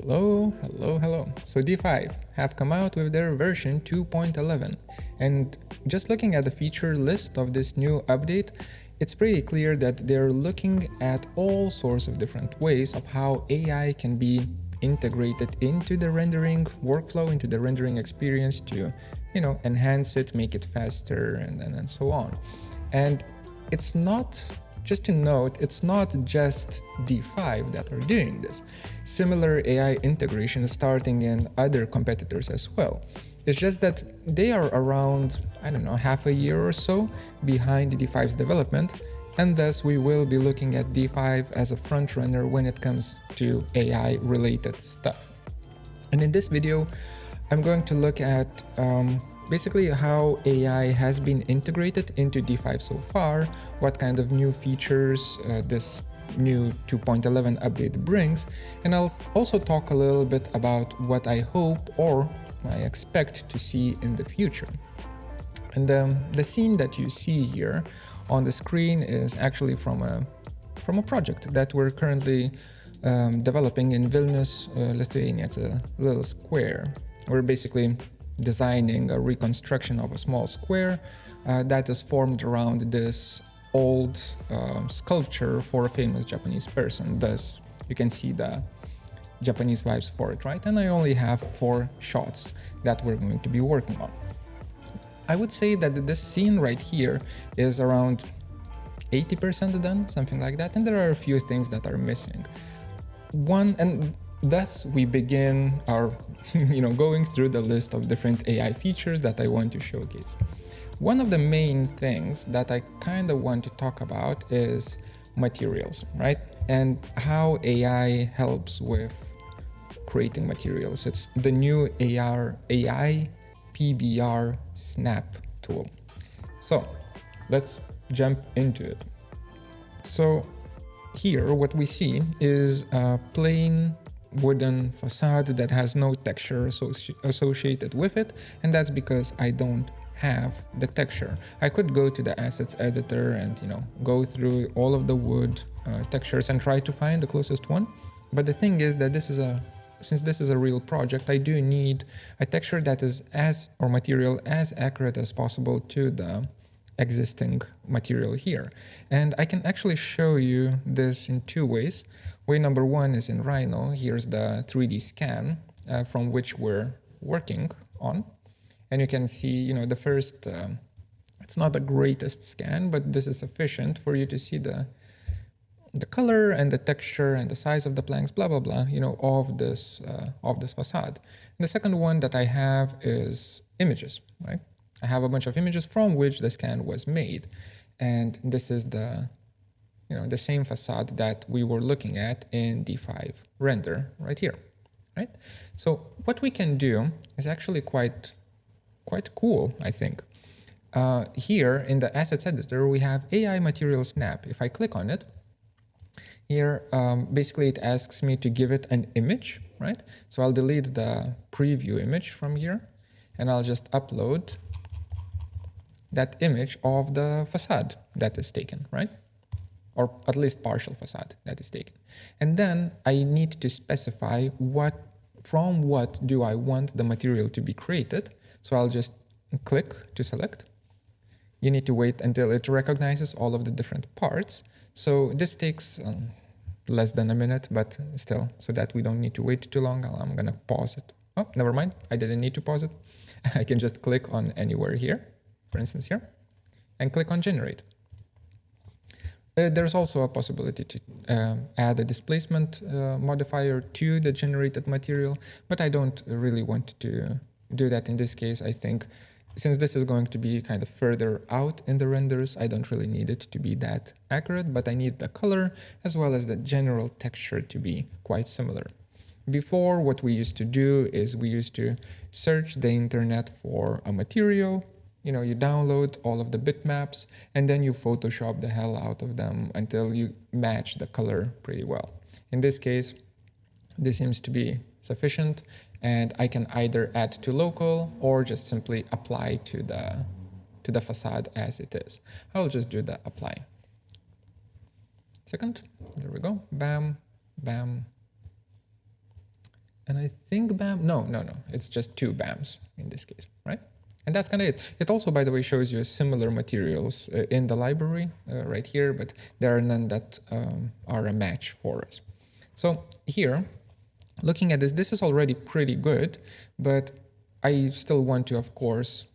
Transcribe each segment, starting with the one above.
Hello, hello, hello. So D5 have come out with their version 2.11, and just looking at the feature list of this new update, it's pretty clear that they're looking at all sorts of different ways of how AI can be integrated into the rendering workflow, into the rendering experience to, enhance it, make it faster, and so on. And it's not, just to note, it's not just D5 that are doing this. Similar AI integration is starting in other competitors as well. It's just that they are around, I don't know, half a year or so behind D5's development, and thus we will be looking at D5 as a front runner when it comes to AI related stuff. And in this video, I'm going to look at basically how AI has been integrated into D5 so far, what kind of new features this new 2.11 update brings, and I'll also talk a little bit about what I hope or I expect to see in the future. And the scene that you see here on the screen is actually from a project that we're currently developing in Vilnius, Lithuania. It's a little square. We're basically designing a reconstruction of a small square that is formed around this old sculpture for a famous Japanese person. Thus, you can see the Japanese vibes for it, right? And I only have 4 shots that we're going to be working on. I would say that this scene right here is around 80% done, something like that, and there are a few things that are missing. And thus we begin our, going through the list of different AI features that I want to showcase. One of the main things that I kind of want to talk about is materials, right? And how AI helps with creating materials. It's the new AI PBR snap tool. So let's jump into it. So here what we see is a plain wooden facade that has no texture associated with it, and that's because I don't have the texture. I could go to the assets editor and go through all of the wood textures and try to find the closest one, but the thing is that since this is a real project, I do need a texture that is material as accurate as possible to the existing material here. And I can actually show you this in 2 ways. Way number 1 is in Rhino. Here's the 3D scan from which we're working on. And you can see, the first, it's not the greatest scan, but this is sufficient for you to see the color and the texture and the size of the planks, blah, blah, blah, of this facade. And the second one that I have is images, right? I have a bunch of images from which the scan was made. And this is the same facade that we were looking at in D5 render right here, right? So what we can do is actually quite cool, I think. Here in the assets editor, we have AI material snap. If I click on it, here, basically it asks me to give it an image, right? So I'll delete the preview image from here, and I'll just upload that image of the facade that is taken, right? Or at least partial facade that is taken. And then I need to specify from what do I want the material to be created. So I'll just click to select. You need to wait until it recognizes all of the different parts. So this takes less than a minute, but still, so that we don't need to wait too long, I'm gonna pause it. Oh, never mind, I didn't need to pause it. I can just click on anywhere here, for instance here, and click on generate. There's also a possibility to add a displacement modifier to the generated material, but I don't really want to do that in this case. I think since this is going to be kind of further out in the renders, I don't really need it to be that accurate, but I need the color as well as the general texture to be quite similar. Before, what we used to do is we used to search the internet for a material. You download all of the bitmaps and then you Photoshop the hell out of them until you match the color pretty well. In this case, this seems to be sufficient, and I can either add to local or just simply apply to the facade as it is. I'll just do the apply. Second, there we go, bam, bam, And I think BAM, no, it's just 2 BAMs in this case, right? And that's kind of it. It also, by the way, shows you similar materials in the library right here, but there are none that are a match for us. So here, looking at this, this is already pretty good, but I still want to, of course,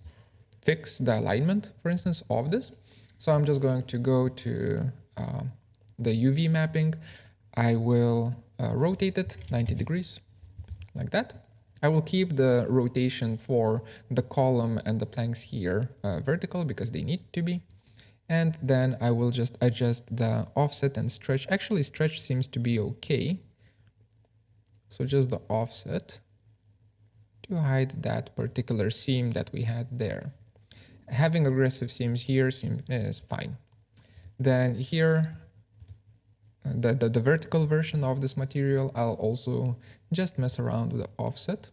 fix the alignment, for instance, of this. So I'm just going to go to the UV mapping. I will rotate it 90 degrees, like that. I will keep the rotation for the column and the planks here vertical because they need to be. And then I will just adjust the offset and stretch. Actually, stretch seems to be okay. So just the offset to hide that particular seam that we had there. Having aggressive seams here is fine. Then here, the vertical version of this material, I'll also just mess around with the offset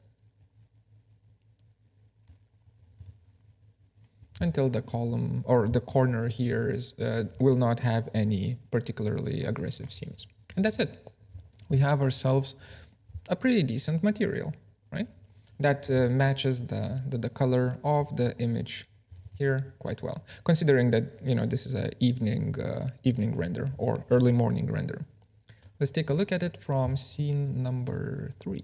until the column or the corner here is will not have any particularly aggressive seams. And that's it. We have ourselves a pretty decent material, right? That matches the color of the image here quite well, considering that this is an evening render or early morning render. Let's take a look at it from scene number 3.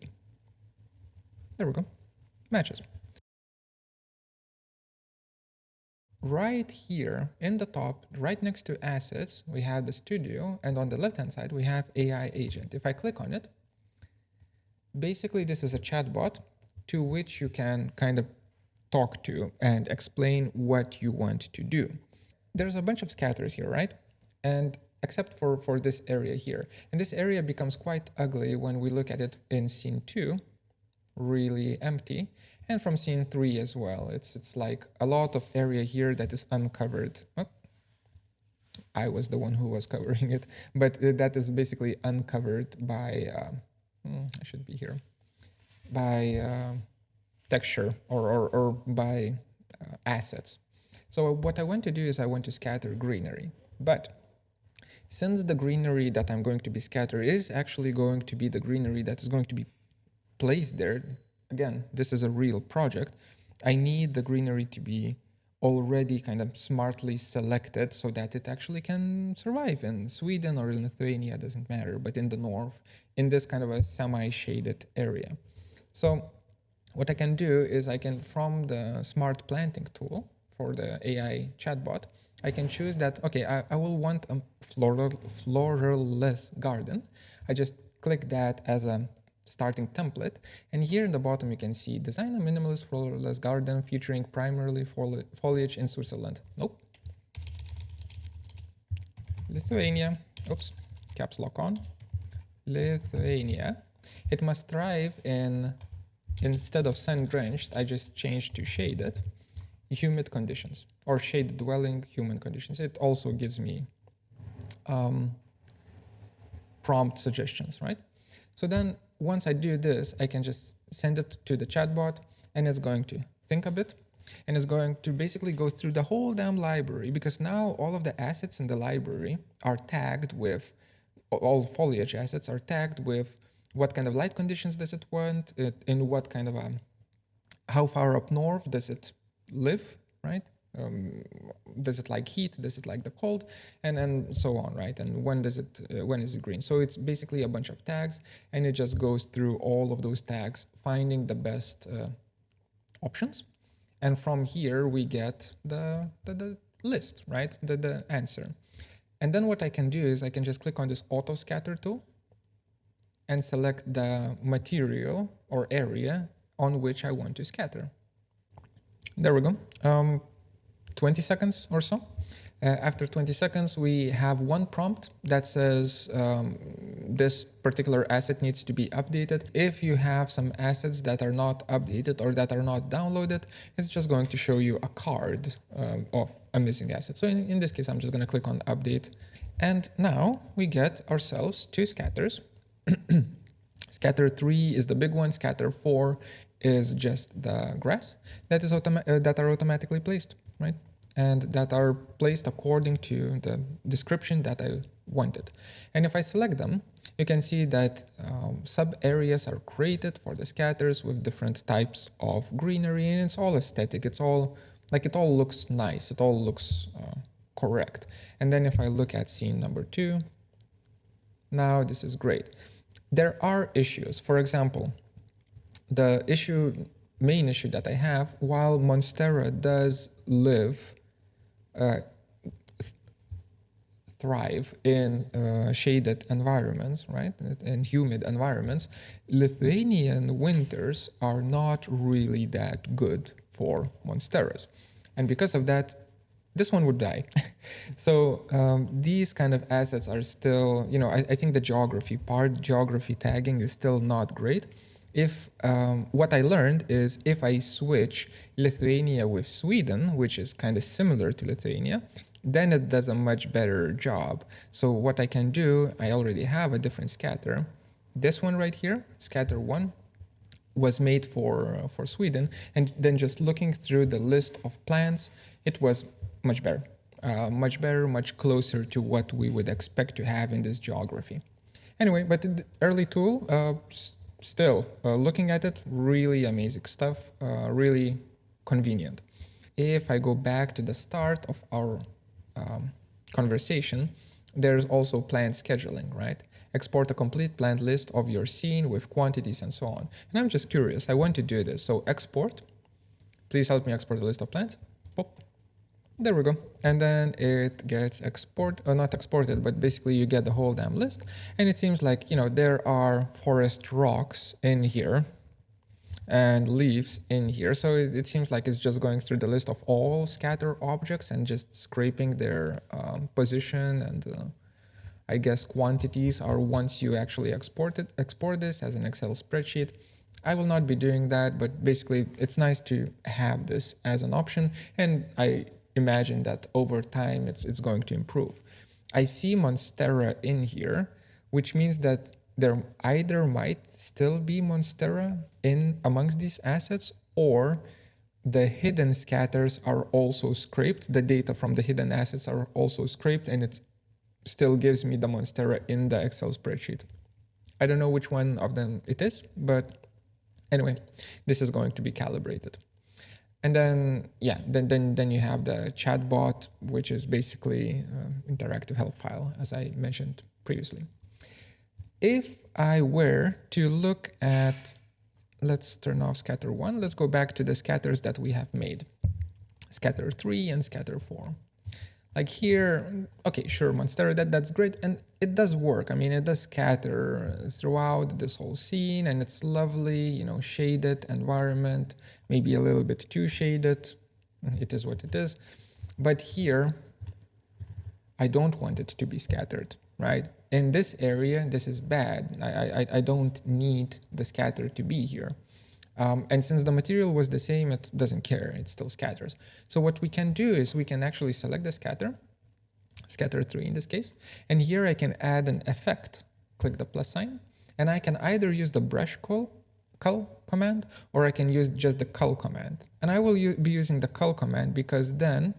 There we go. Matches. Right here in the top, right next to assets, we have the studio, and on the left-hand side, we have AI agent. If I click on it, basically this is a chatbot to which you can kind of talk to and explain what you want to do. There's a bunch of scatters here, right? And except for this area here. And this area becomes quite ugly when we look at it in scene 2, really empty. And from scene 3 as well. It's like a lot of area here that is uncovered. Oh, I was the one who was covering it, but that is basically uncovered by, I should be here, by texture or by assets. So what I want to do is I want to scatter greenery. But since the greenery that I'm going to be scattering is actually going to be the greenery that is going to be placed there, again, this is a real project, I need the greenery to be already kind of smartly selected so that it actually can survive in Sweden or in Lithuania, doesn't matter, but in the north, in this kind of a semi-shaded area. So what I can do is I can, from the smart planting tool for the AI chatbot, I can choose that, okay, I will want a floralless garden. I just click that as a starting template. And here in the bottom, you can see design a minimalist floralless garden featuring primarily foliage in Switzerland. Nope. Lithuania. Oops. Caps lock on. Lithuania. It must thrive in, instead of sun-drenched, I just changed to shaded, humid conditions, or shade dwelling human conditions. It also gives me prompt suggestions, right? So then once I do this, I can just send it to the chatbot and it's going to think a bit and it's going to basically go through the whole damn library, because now all of the assets in the library are tagged with, all foliage assets are tagged with what kind of light conditions does it want, in what kind of how far up north does it live, right? Does it like heat? Does it like the cold? And so on, right? And when is it green? So it's basically a bunch of tags, and it just goes through all of those tags, finding the best options. And from here we get the list, right? The answer. And then what I can do is I can just click on this auto scatter tool and select the material or area on which I want to scatter. There we go. 20 seconds or so. After 20 seconds, we have one prompt that says this particular asset needs to be updated. If you have some assets that are not updated or that are not downloaded, it's just going to show you a card of a missing asset. So in this case, I'm just going to click on update. And now we get ourselves 2 scatters. Scatter 3 is the big one. Scatter 4 is just the grass that is that are automatically placed, right? And that are placed according to the description that I wanted. And if I select them, you can see that sub areas are created for the scatters with different types of greenery, and it's all aesthetic. It's all like, it all looks nice. It all looks correct. And then if I look at scene number 2, now this is great. There are issues. For example, the main issue that I have, while Monstera does thrive in shaded environments, right, in humid environments, Lithuanian winters are not really that good for Monsteras. And because of that, this one would die. So these kind of assets are still, I think the geography tagging is still not great. If what I learned is if I switch Lithuania with Sweden, which is kind of similar to Lithuania, then it does a much better job. So what I can do, I already have a different scatter. This one right here, scatter 1, was made for Sweden, and then just looking through the list of plants, it was much better, much closer to what we would expect to have in this geography. Anyway, but the early tool, still looking at it, really amazing stuff, really convenient. If I go back to the start of our conversation, there's also plant scheduling, right? Export a complete plant list of your scene with quantities and so on. And I'm just curious, I want to do this. So export, please help me export a list of plants. Pop. There we go. And then it gets not exported, but basically you get the whole damn list. And it seems like, there are forest rocks in here and leaves in here. So it seems like it's just going through the list of all scatter objects and just scraping their position and I guess quantities are once you actually export this as an Excel spreadsheet. I will not be doing that, but basically it's nice to have this as an option, and I imagine that over time it's going to improve. I see Monstera in here, which means that there either might still be Monstera in amongst these assets, or the hidden scatters are also scraped. The data from the hidden assets are also scraped, and it still gives me the Monstera in the Excel spreadsheet. I don't know which one of them it is, but anyway, this is going to be calibrated. And then, yeah, then you have the chatbot, which is basically interactive help file, as I mentioned previously. If I were to look at, let's turn off scatter 1, let's go back to the scatters that we have made. Scatter 3 and scatter 4. Like here, okay, sure, Monstera, that's great, and it does work. I mean, it does scatter throughout this whole scene, and it's lovely, shaded environment, maybe a little bit too shaded. It is what it is. But here, I don't want it to be scattered, right? In this area, this is bad. I don't need the scatter to be here. And since the material was the same, it doesn't care, it still scatters. So what we can do is we can actually select the scatter 3 in this case, and here I can add an effect, click the plus sign, and I can either use the brush cull command, or I can use just the cull command. And I will be using the cull command because then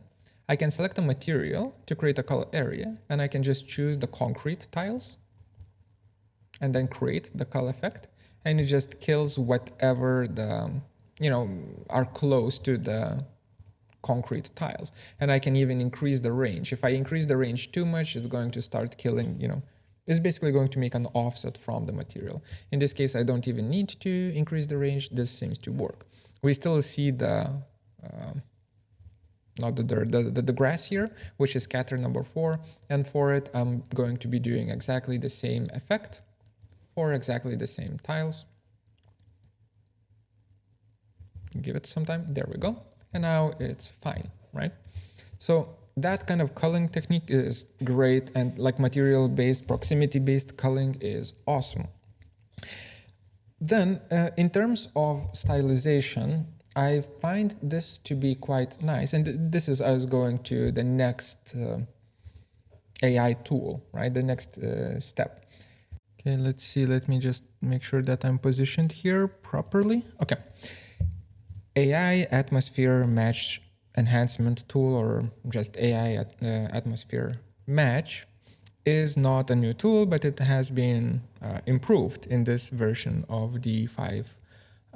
I can select a material to create a cull area, and I can just choose the concrete tiles, and then create the cull effect. And it just kills whatever are close to the concrete tiles. And I can even increase the range. If I increase the range too much, it's going to start killing, it's basically going to make an offset from the material. In this case, I don't even need to increase the range. This seems to work. We still see the grass here, which is scatter number 4. And for it, I'm going to be doing exactly the same effect for exactly the same tiles. Give it some time. There we go. And now it's fine, right? So that kind of culling technique is great, and like material-based, proximity-based culling is awesome. Then, in terms of stylization, I find this to be quite nice. And this is us going to the next AI tool, right? The next step. Okay, let's see. Let me just make sure that I'm positioned here properly. Okay. AI atmosphere match enhancement tool, or just AI atmosphere match. is not a new tool, but it has been improved in this version of D5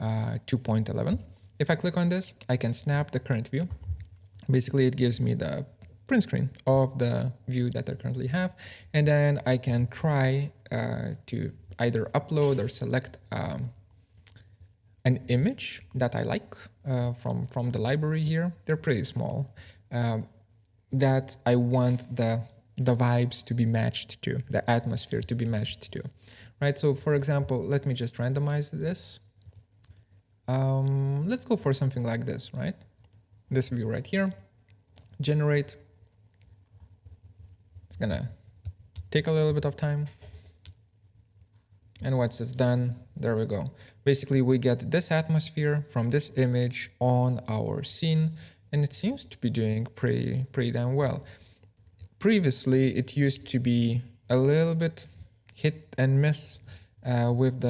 2.11. If I click on this, I can snap the current view. Basically, it gives me the print screen of the view that I currently have, and then I can try to either upload or select an image that I like from the library here. They're pretty small. That I want the vibes to be matched to, the atmosphere to be matched to, right? So for example, let me just randomize this. Let's go for something like this, right? This view right here, generate. It's gonna take a little bit of time. And once it's done, there we go. Basically, we get this atmosphere from this image on our scene, and it seems to be doing pretty damn well. Previously, it used to be a little bit hit and miss with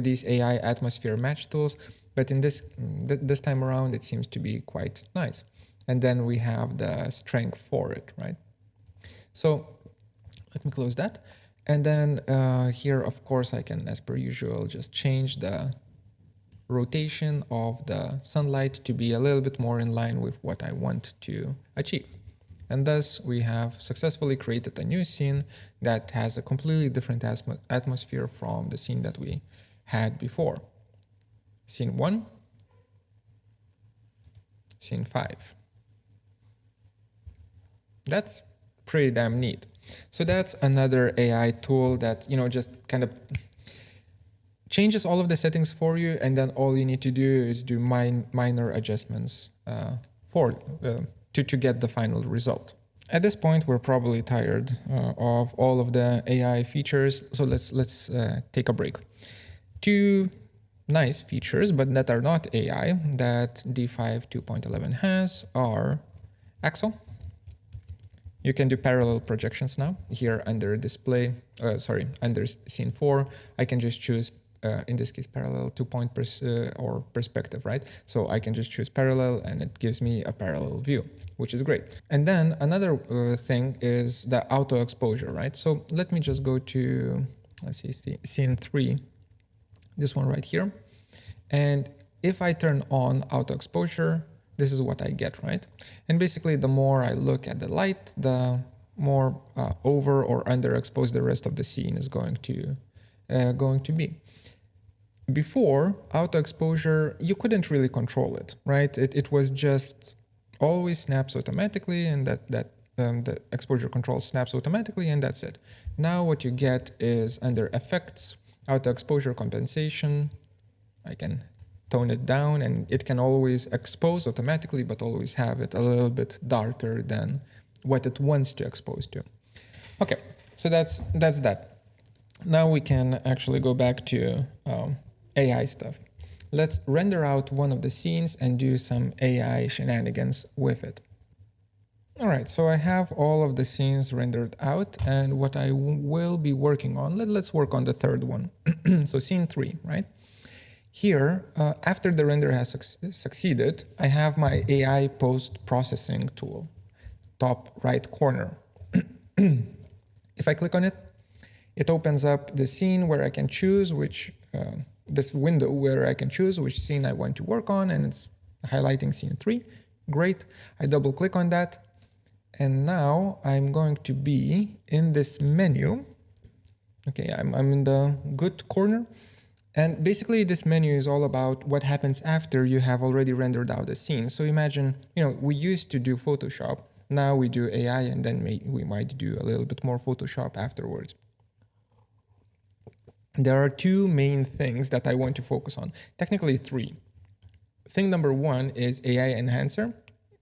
these AI atmosphere match tools, but in this time around, it seems to be quite nice. And then we have the strength for it, right? So let me close that. And then here, of course, I can, as per usual, just change the rotation of the sunlight to be a little bit more in line with what I want to achieve. And thus, we have successfully created a new scene that has a completely different atmosphere from the scene that we had before. Scene 1, scene 5. That's pretty damn neat. So that's another AI tool that, you know, just kind of changes all of the settings for you, and then all you need to do is do minor adjustments to get the final result. At this point, we're probably tired of all of the AI features, so let's take a break. Two nice features, but that are not AI, that D5 2.11 has are AXO. You can do parallel projections now. Here under display, under scene 4, I can just choose, in this case, parallel 2-point or perspective, right? So I can just choose parallel and it gives me a parallel view, which is great. And then another thing is the auto exposure, right? So let me just go to, let's see, scene 3, this one right here. And if I turn on auto exposure, this is what I get, right? And basically, the more I look at the light, the more over or underexposed the rest of the scene is going to be. Before auto exposure, you couldn't really control it, right? It was just always snaps automatically, and the exposure control snaps automatically, and that's it. Now what you get is under effects, auto exposure compensation. I can tone it down, and it can always expose automatically, but always have it a little bit darker than what it wants to expose to. Okay, so that's that. Now we can actually go back to AI stuff. Let's render out one of the scenes and do some AI shenanigans with it. All right, so I have all of the scenes rendered out, and what I will be working on, let's work on the third one. So scene 3, right? Here, after the render has succeeded, I have my AI post-processing tool, top right corner. If I click on it, it opens up the scene where I can choose this window where I can choose which scene I want to work on, and it's highlighting scene 3. Great. I double click on that, and now I'm going to be in this menu. Okay, I'm in the good corner. And basically, this menu is all about what happens after you have already rendered out the scene. So imagine, we used to do Photoshop. Now we do AI, and then we might do a little bit more Photoshop afterwards. There are two main things that I want to focus on. Technically, 3. Thing number 1 is AI enhancer.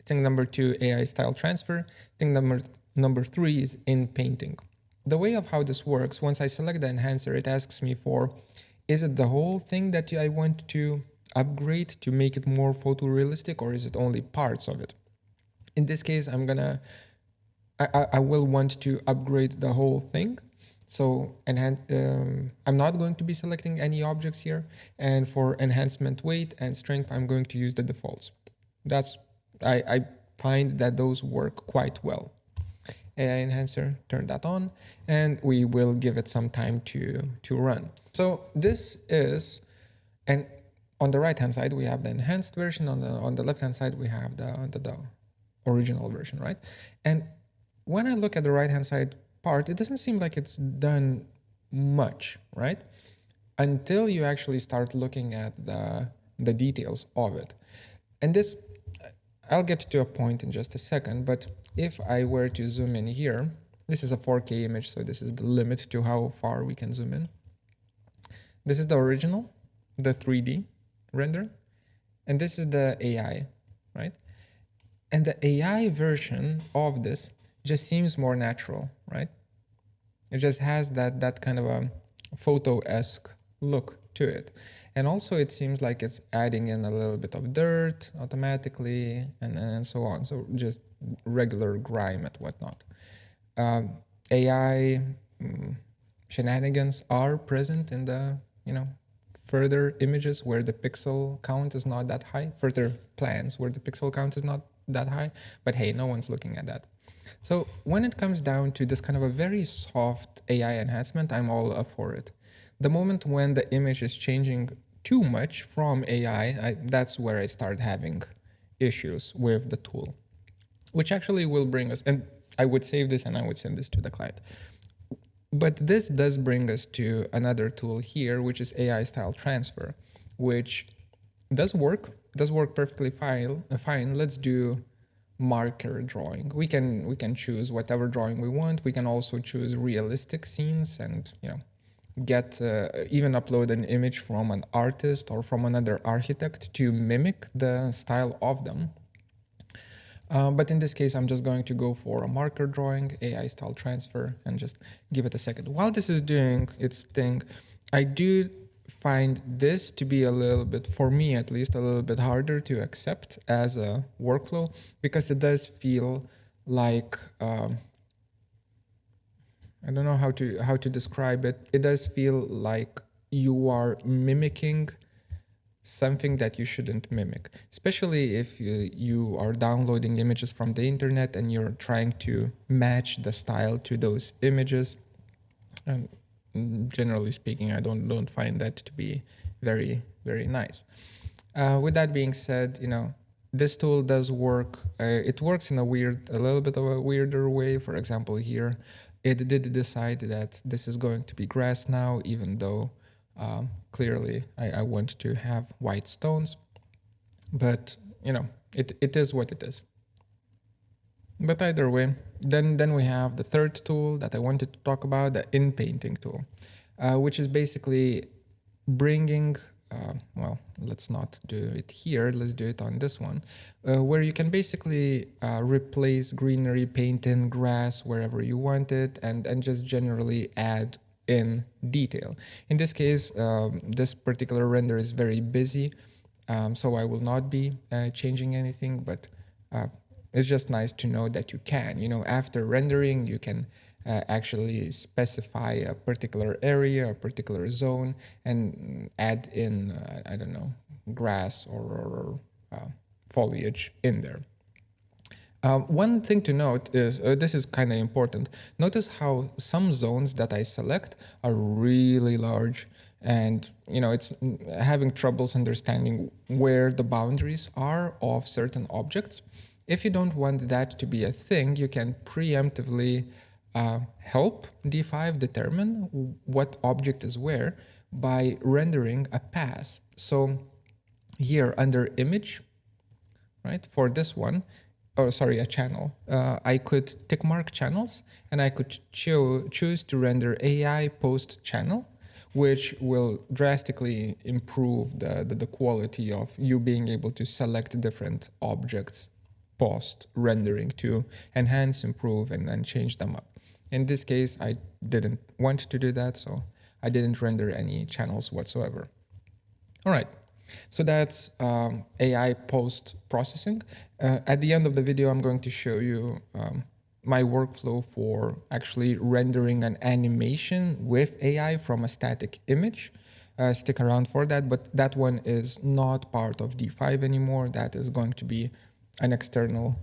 Thing number 2, AI style transfer. Thing number 3 is InPainting. The way of how this works, once I select the enhancer, it asks me for, is it the whole thing that I want to upgrade to make it more photorealistic, or is it only parts of it? In this case, I will want to upgrade the whole thing. So I'm not going to be selecting any objects here. And for enhancement weight and strength, I'm going to use the defaults. I find that those work quite well. AI enhancer, turn that on, and we will give it some time to run. So this is, and on the right hand side we have the enhanced version, on the left hand side we have the original version, right? And when I look at the right hand side part, it doesn't seem like it's done much, right? Until you actually start looking at the details of it. And this, I'll get to a point in just a second, but if I were to zoom in here, this is a 4K image, so this is the limit to how far we can zoom in. This is the original, the 3D render, and this is the AI, right? And the AI version of this just seems more natural, right? It just has that kind of a photo-esque look to it. And also it seems like it's adding in a little bit of dirt automatically and so on. So just regular grime and whatnot. AI shenanigans are present in the, further images where the pixel count is not that high, further plans where the pixel count is not that high, but hey, no one's looking at that. So when it comes down to this kind of a very soft AI enhancement, I'm all up for it. The moment when the image is changing too much from AI, that's where I start having issues with the tool, which actually will bring us, and I would save this and I would send this to the client. But this does bring us to another tool here, which is AI style transfer, which does work perfectly fine. Let's do marker drawing. We can choose whatever drawing we want. We can also choose realistic scenes and get even upload an image from an artist or from another architect to mimic the style of them. But in this case, I'm just going to go for a marker drawing, AI style transfer, and just give it a second. While this is doing its thing, I do find this to be a little bit, for me at least, a little bit harder to accept as a workflow, because it does feel like, I don't know how to describe it. It does feel like you are mimicking something that you shouldn't mimic, especially if you are downloading images from the internet and you're trying to match the style to those images. And generally speaking, I don't find that to be very, very nice. With that being said, this tool does work. It works in a little bit of a weirder way. For example, here, it did decide that this is going to be grass now, even though clearly I want to have white stones. But, it is what it is. But either way, then we have the third tool that I wanted to talk about, the InPainting tool, which is basically bringing, well, let's not do it here, let's do it on this one, where you can basically replace greenery, paint in grass wherever you want it, and just generally add in detail. In this case, this particular render is very busy, so I will not be changing anything, but it's just nice to know that you can. After rendering, you can actually specify a particular area, a particular zone, and add in, I don't know, grass or foliage in there. One thing to note is, this is kind of important, notice how some zones that I select are really large, and it's having troubles understanding where the boundaries are of certain objects. If you don't want that to be a thing, you can preemptively help D5 determine what object is where by rendering a pass. So here under image, right, for this one, a channel, I could tick mark channels, and I could choose to render AI post channel, which will drastically improve the quality of you being able to select different objects post rendering to enhance, improve, and then change them up. In this case, I didn't want to do that, so I didn't render any channels whatsoever. All right. So that's AI post-processing. At the end of the video, I'm going to show you my workflow for actually rendering an animation with AI from a static image. Stick around for that, but that one is not part of D5 anymore. That is going to be an external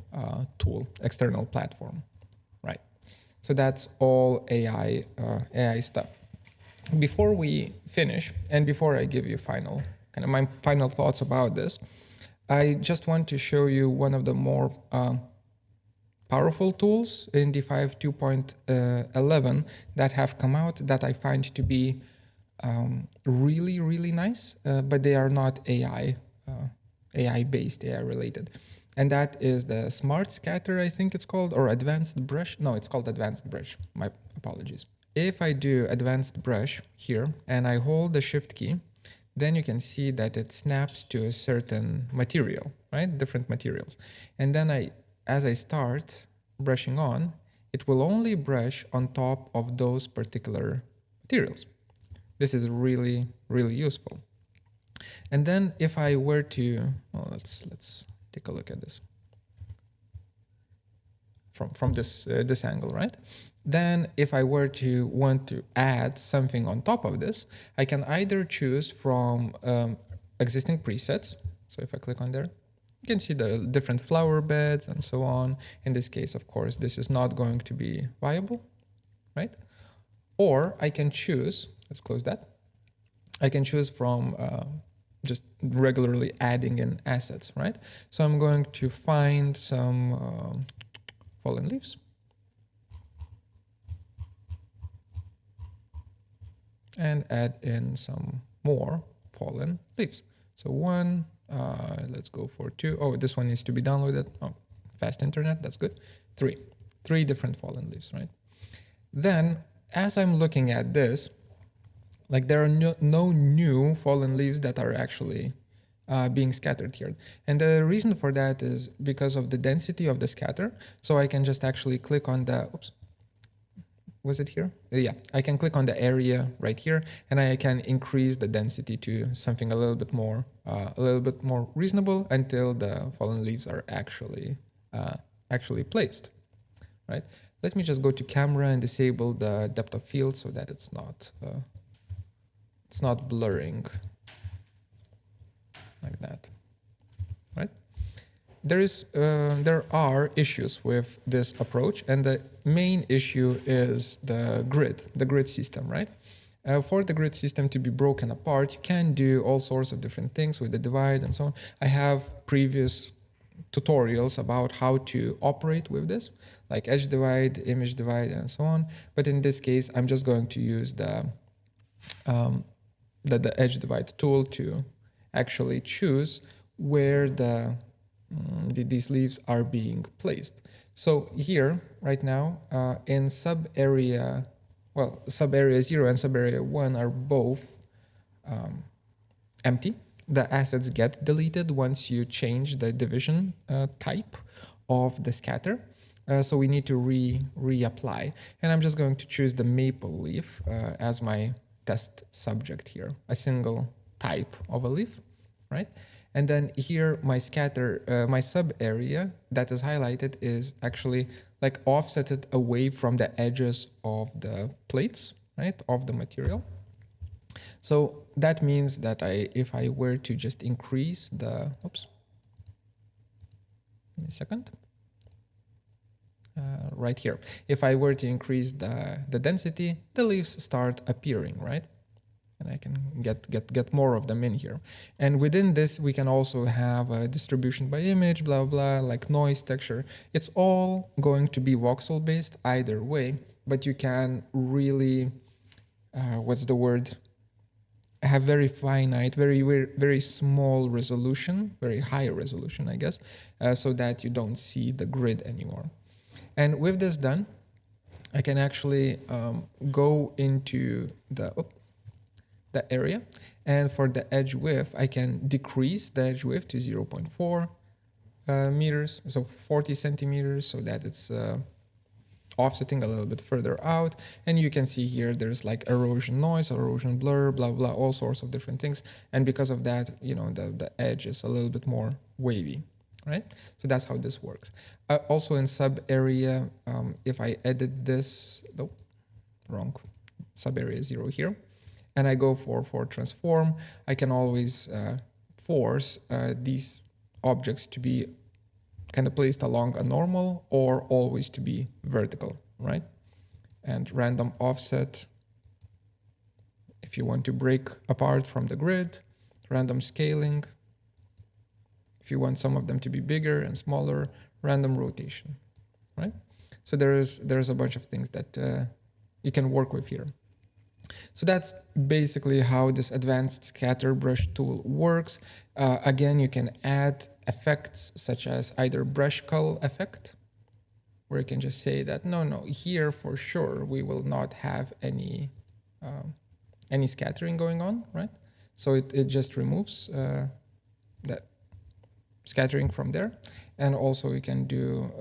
tool, external platform, right? So that's all AI stuff. Before we finish, and before I give you my final thoughts about this, I just want to show you one of the more powerful tools in D5 2.11 that have come out that I find to be really, really nice, but they are not AI-based, AI related. And that is the Smart Scatter, I think it's called, or Advanced Brush. No, it's called Advanced Brush. My apologies. If I do Advanced Brush here and I hold the Shift key, then you can see that it snaps to a certain material, right? Different materials. And then as I start brushing on, it will only brush on top of those particular materials. This is really, really useful. And then if I were to, well, let's take a look at this from this angle, right? Then if I were to want to add something on top of this, I can either choose from existing presets. So if I click on there, you can see the different flower beds and so on. In this case, of course, this is not going to be viable, right? Or I can choose, let's close that. I can choose from just regularly adding in assets, right? So I'm going to find some fallen leaves. And add in some more fallen leaves. So one, let's go for two. Oh, this one needs to be downloaded. Oh, fast internet, that's good. Three different fallen leaves, right? Then as I'm looking at this, like there are no new fallen leaves that are actually being scattered here. And the reason for that is because of the density of the scatter. So I can just actually click on the, oops, was it here? Yeah, I can click on the area right here and I can increase the density to something a little bit more reasonable until the fallen leaves are actually placed, right? Let me just go to camera and disable the depth of field so that it's not blurring like that, right? There are issues with this approach, and the main issue is the grid system, right? For the grid system to be broken apart, you can do all sorts of different things with the divide and so on. I have previous tutorials about how to operate with this, like edge divide, image divide, and so on. But in this case, I'm just going to use the edge divide tool to actually choose where these leaves are being placed. So here, right now, in sub-area 0 and sub-area 1 are both empty. The assets get deleted once you change the division type of the scatter. So we need to reapply. And I'm just going to choose the maple leaf as my test subject here, a single type of a leaf, right? And then here, my scatter, my sub area that is highlighted is actually like offsetted away from the edges of the plates, right, of the material. So that means that if I were to just increase the, oops, give me a second, right here, if I were to increase the density, the leaves start appearing, right? And I can get more of them in here. And within this, we can also have a distribution by image, blah, blah, like noise, texture. It's all going to be voxel based either way, but you can really, what's the word? Have very finite, very small resolution, very high resolution, I guess, so that you don't see the grid anymore. And with this done, I can actually go into the area, and for the edge width, I can decrease the edge width to 0.4 meters, so 40 centimeters, so that it's offsetting a little bit further out. And you can see here there's like erosion noise, erosion blur, blah blah, all sorts of different things. And because of that, you know, the edge is a little bit more wavy, right? So that's how this works. Also in sub area, if I edit this, nope, wrong, sub area 0 here, and I go for transform, I can always force these objects to be kind of placed along a normal or always to be vertical, right? and random offset if you want to break apart from the grid, random scaling if you want some of them to be bigger and smaller, random rotation, right? So there's a bunch of things that you can work with here. So that's basically how this advanced scatter brush tool works. Again, you can add effects such as either brush cull effect, where you can just say that, no, here for sure we will not have any scattering going on, right? So it just removes that scattering from there. And also you can do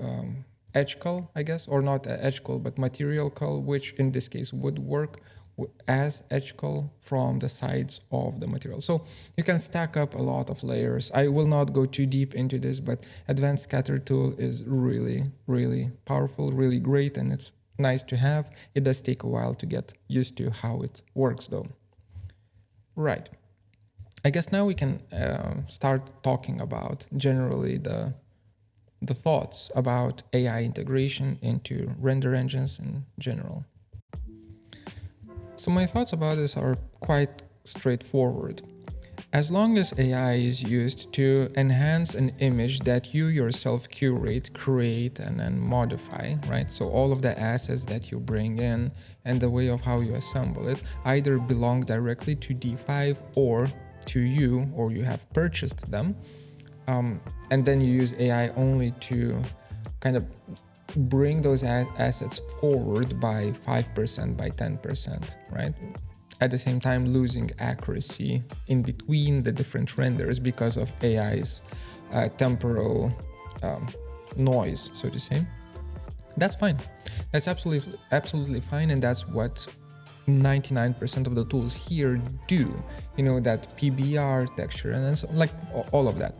edge cull, I guess, or not edge cull, but material cull, which in this case would work as edge cull from the sides of the material. So you can stack up a lot of layers. I will not go too deep into this, but advanced scatter tool is really, really powerful, really great, and it's nice to have. It does take a while to get used to how it works though. Right. I guess now we can start talking about generally the thoughts about AI integration into render engines in general. So my thoughts about this are quite straightforward. As long as AI is used to enhance an image that you yourself curate, create, and then modify, right? So all of the assets that you bring in and the way of how you assemble it either belong directly to D5 or to you, or you have purchased them, and then you use AI only to kind of bring those assets forward by 5%, by 10%, right? At the same time losing accuracy in between the different renders because of AI's temporal noise, so to say. That's fine. That's absolutely fine, and that's what 99% of the tools here do. You know, that PBR texture and so, like all of that.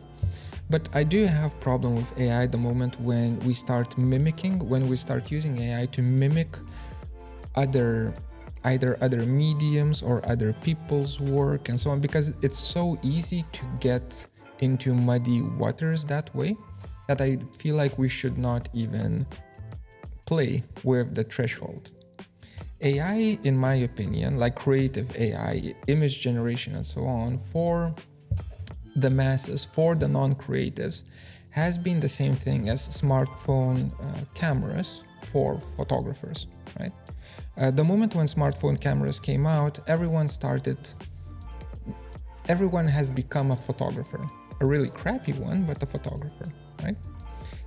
But I do have problem with AI the moment when we start mimicking, when we start using AI to mimic either other mediums or other people's work and so on, because it's so easy to get into muddy waters that way that I feel like we should not even play with the threshold. AI, in my opinion, like creative AI, image generation and so on, for the masses, for the non-creatives, has been the same thing as smartphone cameras for photographers, right? The moment when smartphone cameras came out, everyone has become a photographer. A really crappy one, but a photographer, right?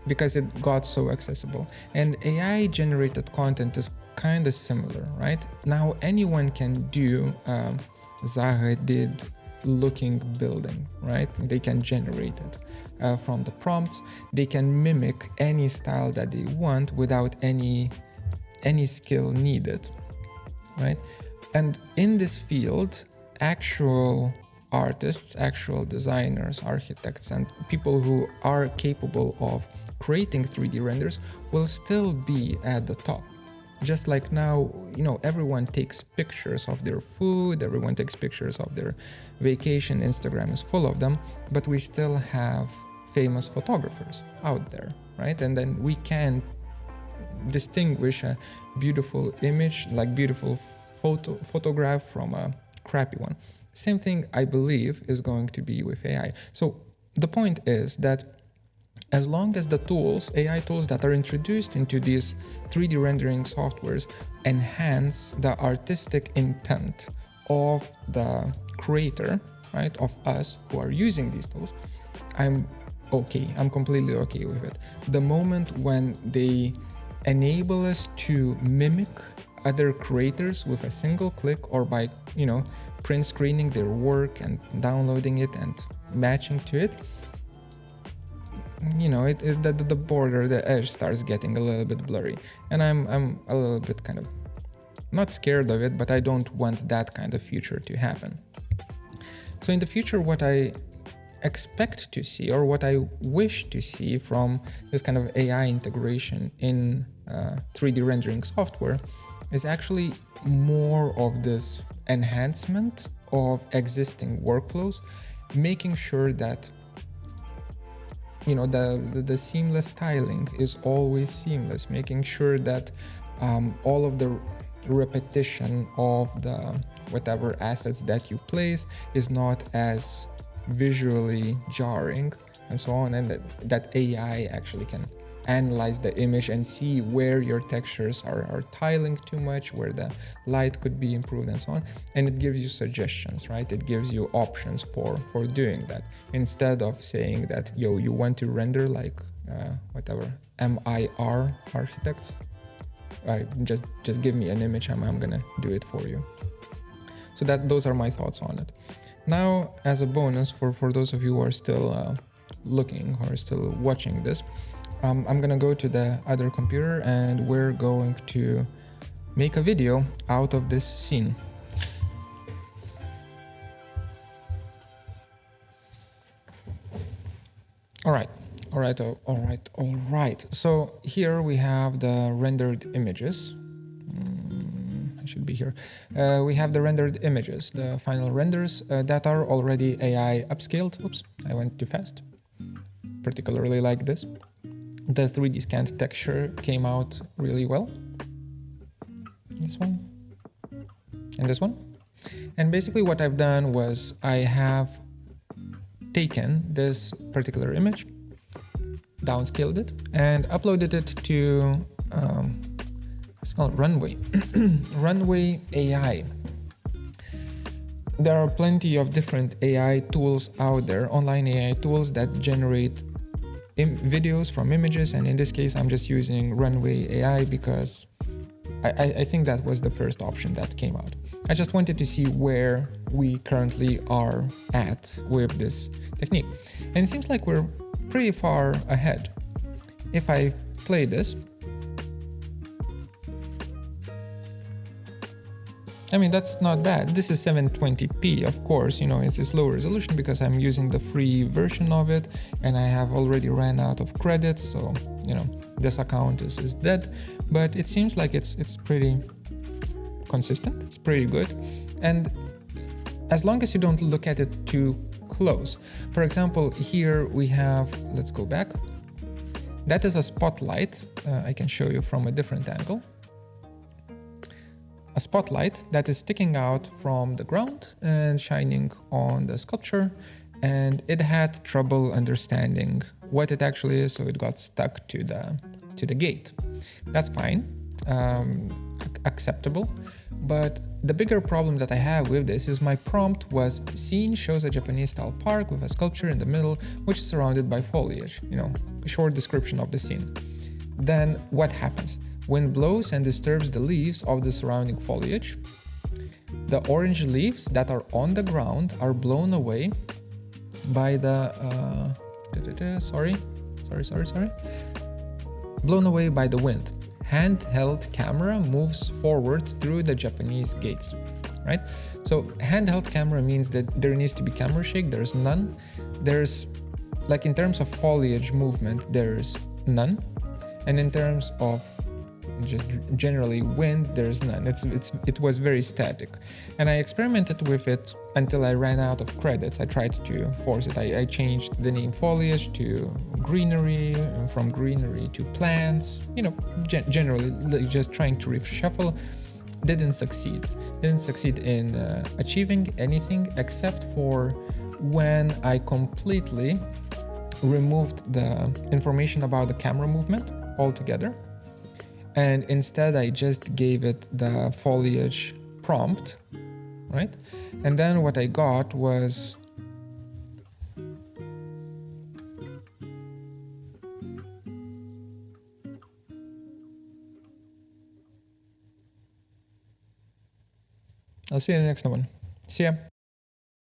Because it got so accessible. And AI generated content is kind of similar, right? Now anyone can do Zaha did looking building, right? They can generate it from the prompts. They can mimic any style that they want without any skill needed, right? And in this field, actual artists, actual designers, architects, and people who are capable of creating 3D renders will still be at the top. Just like now, you know, everyone takes pictures of their food, everyone takes pictures of their vacation, Instagram is full of them, but we still have famous photographers out there, right? And then we can distinguish a beautiful image, like beautiful photograph from a crappy one. Same thing, I believe, is going to be with AI. So the point is that as long as the tools, AI tools that are introduced into these 3D rendering softwares enhance the artistic intent of the creator, right, of us who are using these tools, I'm completely okay with it. The moment when they enable us to mimic other creators with a single click, or by, you know, print screening their work and downloading it and matching to it, you know, the border, the edge starts getting a little bit blurry, and I'm a little bit kind of not scared of it, but I don't want that kind of future to happen. So in the future, what I expect to see, or what I wish to see from this kind of AI integration in 3D rendering software, is actually more of this enhancement of existing workflows, making sure that, you know, the seamless styling is always seamless, making sure that all of the repetition of the whatever assets that you place is not as visually jarring and so on, and that AI actually can analyze the image and see where your textures are tiling too much, where the light could be improved and so on, and it gives you suggestions, right? It gives you options for doing that, instead of saying that, yo, you want to render like whatever MIR architects, just give me an image, I'm gonna do it for you. So those are my thoughts on it. Now, as a bonus for those of you who are still looking or still watching this, I'm gonna go to the other computer and we're going to make a video out of this scene. All right. So here we have the rendered images. I should be here. We have the rendered images, the final renders that are already AI upscaled. Oops, I went too fast. Particularly like this. The 3D scanned texture came out really well. This one and this one. And basically what I've done was I have taken this particular image, downscaled it, and uploaded it to it's called Runway. Runway AI. There are plenty of different AI tools out there, online AI tools that generate videos from images, and in this case I'm just using Runway AI because I think that was the first option that came out. I just wanted to see where we currently are at with this technique, and it seems like we're pretty far ahead. If I play this, I mean, that's not bad. This is 720p, of course, you know, it's a slow resolution because I'm using the free version of it and I have already ran out of credits, so, you know, this account is dead, but it seems like it's pretty consistent, it's pretty good. And as long as you don't look at it too close. For example, here we have, let's go back. That is a spotlight. I can show you from a different angle. A spotlight that is sticking out from the ground and shining on the sculpture, and it had trouble understanding what it actually is, so it got stuck to the gate. That's fine, acceptable, but the bigger problem that I have with this is my prompt was scene shows a Japanese style park with a sculpture in the middle which is surrounded by foliage, you know, a short description of the scene. Then what happens? Wind blows and disturbs the leaves of the surrounding foliage. The orange leaves that are on the ground are blown away by the blown away by the wind. Handheld camera moves forward through the Japanese gates, right? So handheld camera means that there needs to be camera shake. There's none. There's, like, in terms of foliage movement, there's none, and in terms of just generally wind, there's none. It was very static, and I experimented with it until I ran out of credits. I tried to force it. I changed the name foliage to greenery, and from greenery to plants, you know, generally just trying to reshuffle. Didn't succeed in achieving anything except for when I completely removed the information about the camera movement altogether. And instead I just gave it the foliage prompt, right? And then what I got was I'll see you in the next one. See ya.